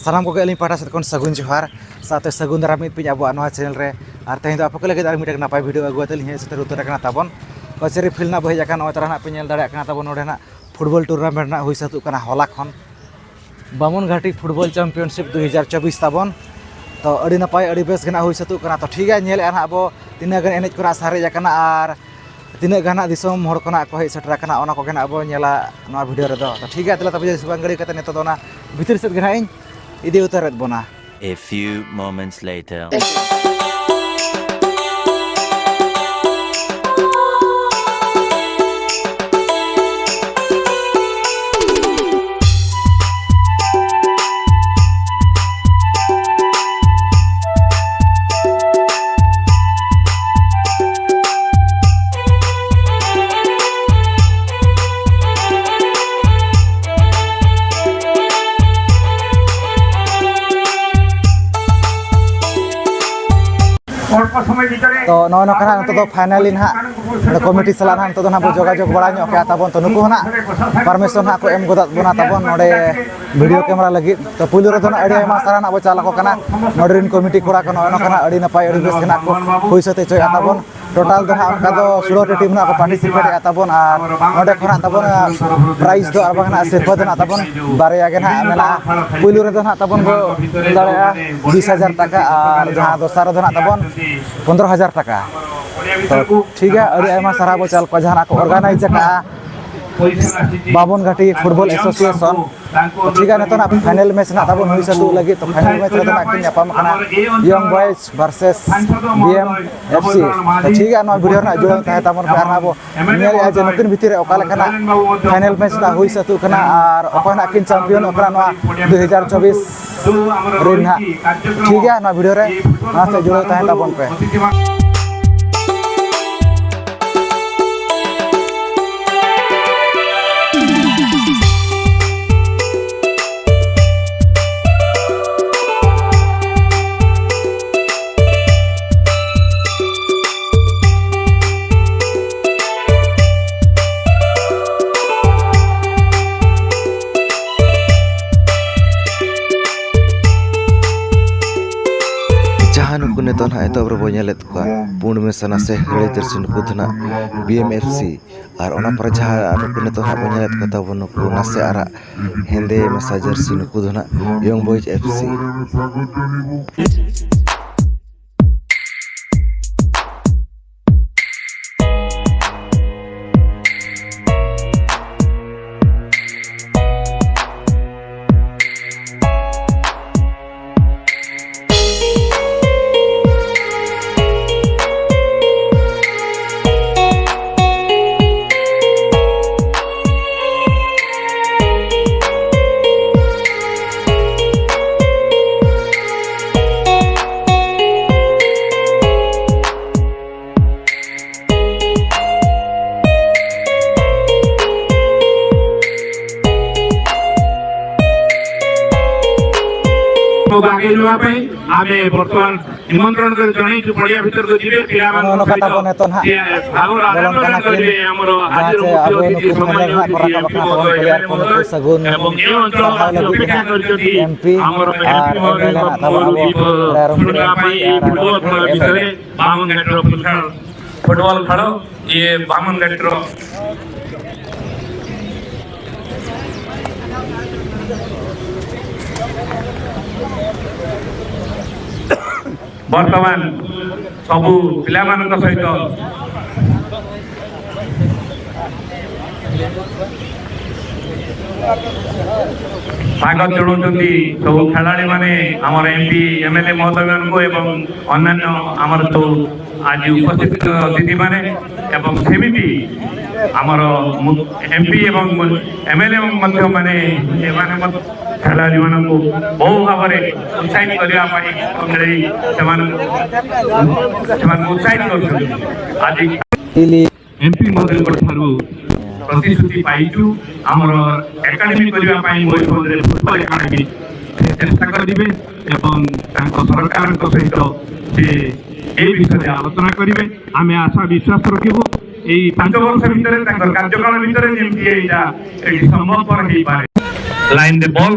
सानाम को अली पाटा से सगुन जोहार साथ सगुन दाराम पे अब चैनल रे और तेज आप को लगे मिटे नपाय वीडियो अगुआतली से उतर तबन कचेरी फिल्ड बहज नई तरह पे दाड़ा तबन ना फुटबॉल टूर्नामेंट हुई सातुना हला खन बामुनघाटी फुटबॉल चैंपियनशिप 2024 तबन तो अड़ी नपाय अड़ी बेस गना हुई सातुना तो ठीक है नेल अब तीना गन एनेज को सारेज और तीना गाना दिसम हर कोना को हेज सेटरा ओना कोगे अब नेला नवा वीडियो रे तो ठीक है तब सुबह गड़ी करते नितो दोना भीतर सेद गना इन इदी उतर बना। A few moments later. तो नौना तो फाइनली ना कमिटी सला ना तो जोगाजोग बड़ा तबन तो नुकु ना परमिशन को एम गदा बना तबन नोडे वीडियो कैमरा लगी तो पुलु रे दोना अड़ी आयमा सारा अब चाला को कना नोडरिन कमिटी कोड़ा को नौना कना अड़ी नपाय अड़ी बेस कना को हुई सते चोय तबन टोटल दो उनका दो 16 टीम ना को पार्टिसिपेट तबन और नोडे खना तबन प्राइज दो अरबाना सिरफा दो तबन बारया गे ना मेला पुलु रे दोना तबन को दाड़ा 20,000 टाका और जहां दोसार दो तबन 15,000 टाका तो ठीक है अड़ी आयमा सारा बो चाल को जहां को ऑर्गेनाइज का बामुनघाटी फुटबॉल एसोसिएशन तो ठीक है ना फाइनल मैच ना तब हुई सातु लगी तो फाइनल मैच रे किन यापाम यंग बॉयज वर्सेस बीएमएफसी तो ठीक है ना वीडियो ना जुड़ा तहे तमन पे ना बो नेल आज नकिन भितर रे ओका लेखना फाइनल मैच ना हुई सातु कना और ओकना किन चैंपियन ओकरा ना 2024 रे ना ठीक है ना वीडियो रे ना से जुड़ा तहे तमन पे। जहाँ नुकु तो ना एतब रे बोलेत को पुण में सना से हड़े जर्सी नुकु धना बीएमएफसी और ओना पर जहाँ नुकु तो ना बोलेत को तब नुकु ना से आरा हेंदे मसा जर्सी नुकु धना यंग बॉयज एफसी आगे आमे बर्तमान निमंत्रण कर जणी जो पड़िया भीतर को जीवे पिला मान कथा बने तो ना भागो आंदोलन करबे हमरो हाजिर मुख्य अतिथि सम्मानित सगुन एवं ए अंचल अपेक्षा करछथि हमरो एमपी फुटबॉल खेल विषय बामुनघाटी फुटबॉल खेल ये बामुनघाटी वर्तमान सबू पिला सहित स्वागत जनाउछन्ति सब खेलाड़ी माने हमर एमपी एमएलए महोदय को एवं अन्य आमर तो आज उपस्थित अतिथि माने एवं सेमिति आमर एमपी एवं एमएलए मध्य माने एमाने खेलाड़ी मान को बहु भाव में उत्साहित करने उत्साहित कर आज एमपी महोदय प्रतिश्रुति पाइचु आमर एकाडेमी करने फुटबॉल एकाडेमी चेष्टा करेंगे एवं सरकार सहित से विषय आलोचना करेंगे आम आशा विश्वास रखू यही 5 वर्ष भितर कार्यकाल भितर संभवपर हो पारे लाइन द बॉल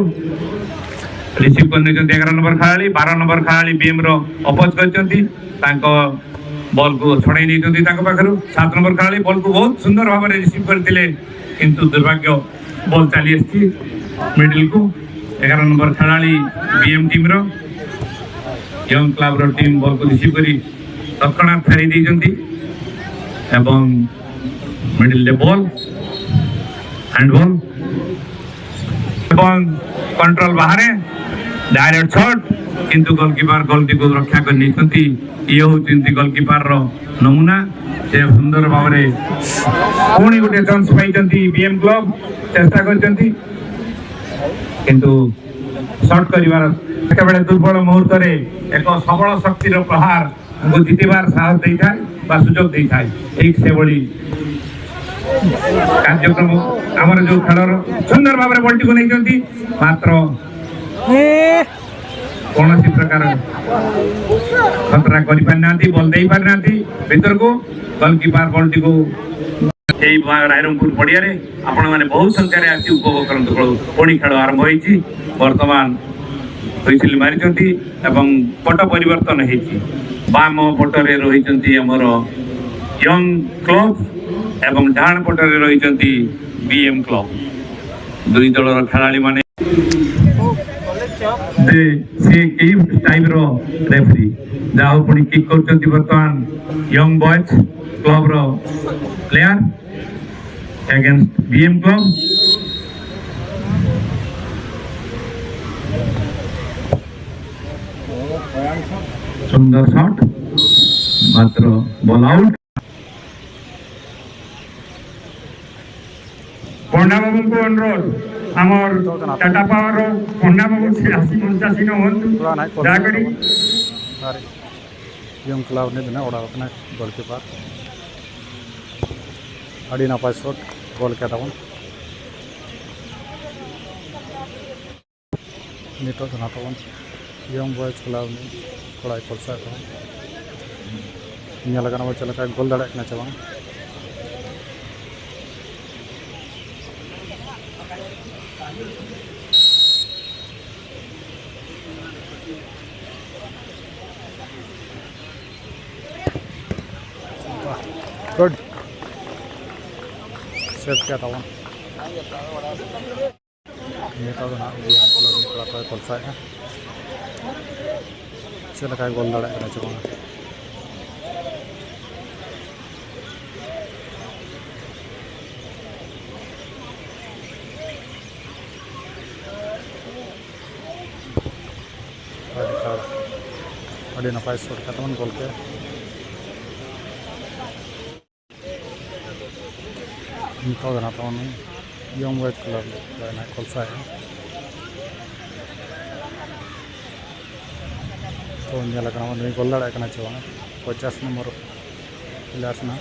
रिसीव करने 11 नंबर खेलाड़ी 12 नंबर खेलाड़ी बीएम रो अपोज करछंती तांको बॉल को छड़ाई नहीं पाखु 7 नंबर खेलाड़ी बॉल को बहुत सुंदर भाव में रिसीव करते किंतु दुर्भाग्य बॉल चली आसी मिडिल को 11 नंबर खेलाड़ी बीएम टीम रो यंग क्लब रो टीम बॉल को रिसीव करी तत्क्षणात फेरी देइछंती एवं मिडिल ले बॉल हैंडबॉल एवं कंट्रोल बाहर डायरेक्ट शॉट किंतु गोलकीपर गोलटी को रक्षा कर नहीं ये होती गोलकीपर रो नमूना से सुंदर भाव में पुणी गोटे चांस पाई बीएम क्लब चेष्टा करछंती किंतु शॉट करिवार केवल दुर्बल मुहूर्त रे एक सबल शक्ति रो प्रहार को जितबार साहस दे थाए बा सुजोग दे थाए ठीक से बड़ी कार्यक्रम आमर जो खेलर सुंदर भाव में बॉल को नहीं मात्र कौन सी प्रकार खतरा कर बॉल दे पारि ना भीतर को गोलकीपर बॉल टी को रायरंगपुर पड़िया आपण मैंने बहुत संख्यार आसी उपभोग करते पुणी खेल आरंभ होती बर्तमान हुईसिल मारी पट परिवर्तन होती बाम पटरे रही आमर यंग क्लब एवं डाण पटरे रही बीएम क्लब दुई दलर खेलाड़ी माने से टाइम रो रेफरी जाओ पुणी किक करछंती वर्तमान यंग बॉयज क्लब रो प्लेयर अगेंस्ट बीएम क्लब सुंदर शॉट मात्र बॉल आउट पंडा बाबू को अनुरोध आमर टाटा पावर पंडा बाबू से आसी मंचासी न होंतु जागड़ी यंग क्लब ने देना ओड़ा अपना गोलकीपर अड़ी नापाय शॉट गोल के तबन नितो ना तबन यंग बॉयज क्लब ने कोड़ा कोलसा तबन ᱧᱮᱞ ᱟᱠᱟᱱᱟ ᱪᱮᱫ ᱞᱮᱠᱟ ᱜᱳᱞ ᱫᱟᱲᱮᱭᱟᱜ ᱠᱟᱱᱟ ᱪᱮ ᱵᱟᱝ गुड सेव किया था ये तो ना कोलसा है चल का गोल दाड़ा करना चाहिए अड़ी नपाय शॉट का तमन गोल के तो ना तमन यंग बॉयज क्लब ना कोलसा है तो ᱧᱮᱞ ᱟᱠᱟᱱᱟ ᱱᱩᱭ ᱜᱳᱞ ᱫᱟᱲᱮᱭᱟᱜ ᱠᱟᱱᱟ ᱪᱮ ᱵᱟᱝ 50 नंबर प्लेयर्स ना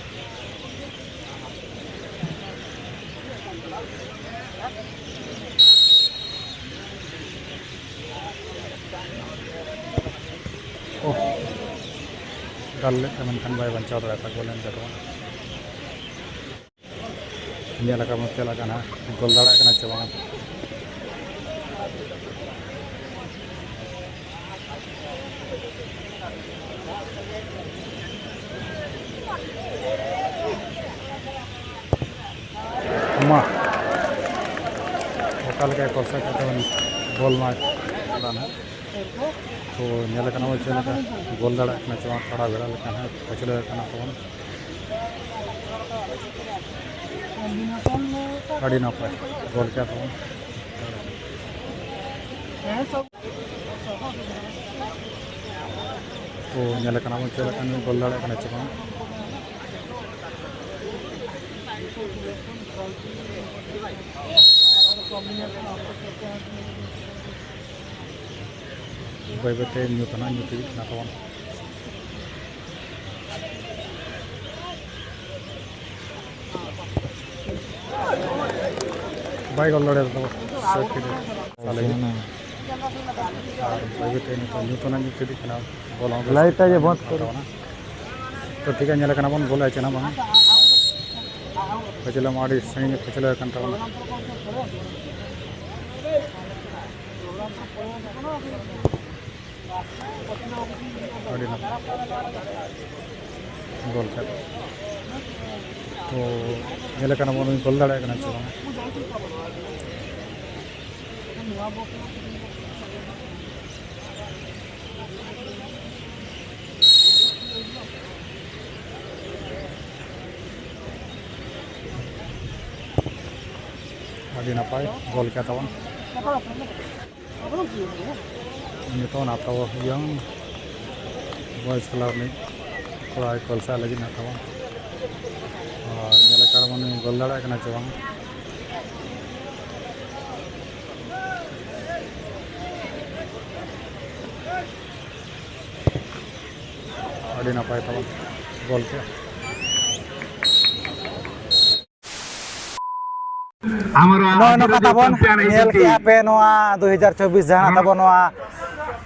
डाले मनखान बाय बंचाव दाड़ा गोल एम करो ᱧᱮᱞ ᱟᱠᱟᱱᱟ ᱪᱮᱫ ᱞᱮᱠᱟ ᱱᱟ ᱜᱳᱞ ᱫᱟᱲᱮᱭᱟᱜ ᱠᱟᱱᱟ ᱪᱮ ᱵᱟᱝ मा ओकाल के कोलसा के गोल मा लाना तो ᱧᱮᱞ ᱟᱠᱟᱱᱟ ᱪᱮᱫ ᱞᱮᱠᱟ गोल दाड़ा कना चे खड़ा बेड़ा लेकिन है पछले कना तबन अड़ी नपाय गोल के तबन तो ᱧᱮᱞ ᱟᱠᱟᱱᱟ ᱪᱮᱫ ᱞᱮᱠᱟ गोल दाड़ा कना चे बांग बाय बते न्यूतना न्यूटी ना तबन बाय गोल दाड़ा तो सेट के साले ना बाय बते न्यूतना न्यूटी कना गोल लाइट जे बहुत करो ना तो ठीक है ᱧᱮᱞ ᱟᱠᱟᱱᱟ बन गोल आचे ना बांग पछले माड़ी सही पछले कन तबन ᱟᱹᱰᱤ ᱱᱟᱯᱟᱭ ᱜᱳᱞ ᱠᱮᱫ ᱛᱚ ᱧᱮᱞ ᱠᱟᱱᱟ ᱵᱚᱱ ᱜᱳᱞ ᱫᱟᱲᱮᱭᱟᱜ ᱠᱟᱱᱟ ᱥᱮ ᱵᱟᱝ ᱟᱹᱰᱤ ᱱᱟᱯᱟᱭ ᱜᱳᱞ ᱠᱮᱫ ᱛᱟᱵᱚᱱ ᱱᱤᱛᱚᱜ ᱱᱟᱛᱟᱣ yang boys club ni ᱠᱚᱲᱟ ᱠᱚᱞᱥᱟ ᱞᱟᱹᱜᱤᱫ ᱱᱟ ᱛᱟᱵᱚᱱ ᱟᱨ ᱧᱮᱞ ᱠᱟᱱᱟ ᱵᱚᱱ ᱜᱳᱞ ᱫᱟᱲᱮᱭᱟᱜ ᱠᱟᱱᱟ ᱥᱮ ᱵᱟᱝ ᱟᱹᱰᱤ ᱱᱟᱯᱟᱭ ᱛᱟᱵᱚᱱ ᱜᱳᱞ ᱠᱮᱫ ᱱᱚᱜᱼᱚᱭ ᱱᱚᱝᱠᱟ ᱛᱟᱵᱚᱱ ᱧᱮᱞ ᱠᱮᱜᱼᱟ ᱯᱮ ᱱᱚᱣᱟ 2024 ᱡᱟᱦᱟᱸ ᱛᱟᱵᱚᱱ ᱱᱚᱣᱟ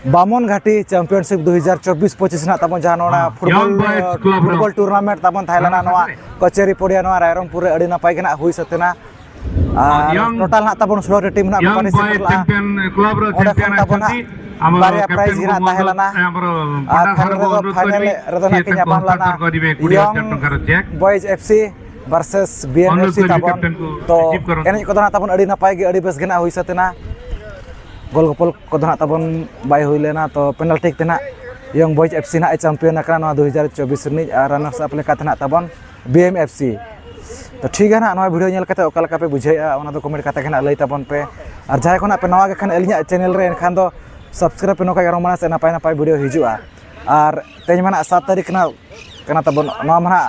बामन घाटी चैंपियनशिप 2024-25 ना ताबन जहां नोना फुटबॉल टूर्नामेंट ताबन थाइलाना नोआ कचेरी पड़िया नोआ रायरंगपुर अड़ी नपाय गना हुई सतेना टोटल ना ताबन 16 टीम ना पार्टिसिपेट ला क्लब रो चैंपियन ताबन बारिया प्राइज हिना ताहेलाना फाइनल रेदो ना किnya पामलाना यंग बॉयज एफसी वर्सेस बीएमएफसी ताबन तो एने को ना ताबन अड़ी नपाय गे अड़ी बेस गना हुई सतेना गोल गोपल को ना ताबन बाय हुई लेना तो पेनल्टी तेना यंग बॉयज एफसी ना चैंपियन ना 2024 नि रनर्स अप लेका तेना ताबन बीएमएफसी तो ठीक है ना नवा वीडियो नेल कते ओका लका पे बुझाइया ओना दो कमेंट कते खना लई ताबन पे और जाय कोना पे नवा गे खान एलिया चैनल रे एनखान दो सब्सक्राइब पे नोका गरम माना से नापाय नापाय वीडियो हिजुआ और तेज माना 7 तारीख ना कना ताबन नवा माना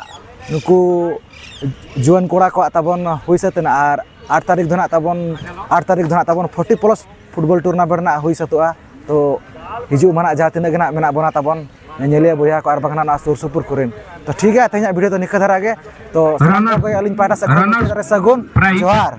नुकु जुआन कोड़ा को ताबन हुई सतेना और 8 तारीख धना ताबन 40+ फुटबॉल टूर्नामेंट ना हुई सतुआ तो हिजू माना जहाँ तीन गना मेना बना ताबन नेलिया बोया को बागना सुर सुपुर कुरेन तो ठीक है तेज वीडियो तो निका धरा गे तो अलिन पाटा से सगुन जोहार।